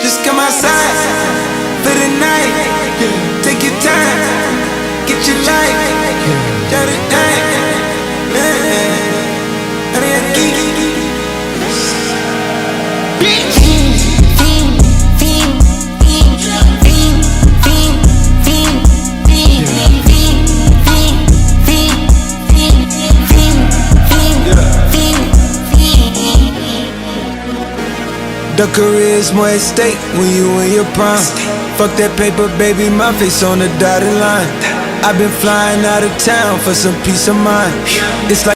Just come outside for the night. Take your time, get your life. Got it down. The career's more at stake when you in your prime. Fuck that paper, baby, my face on the dotted line. I've been flying out of town for some peace of mind. It's like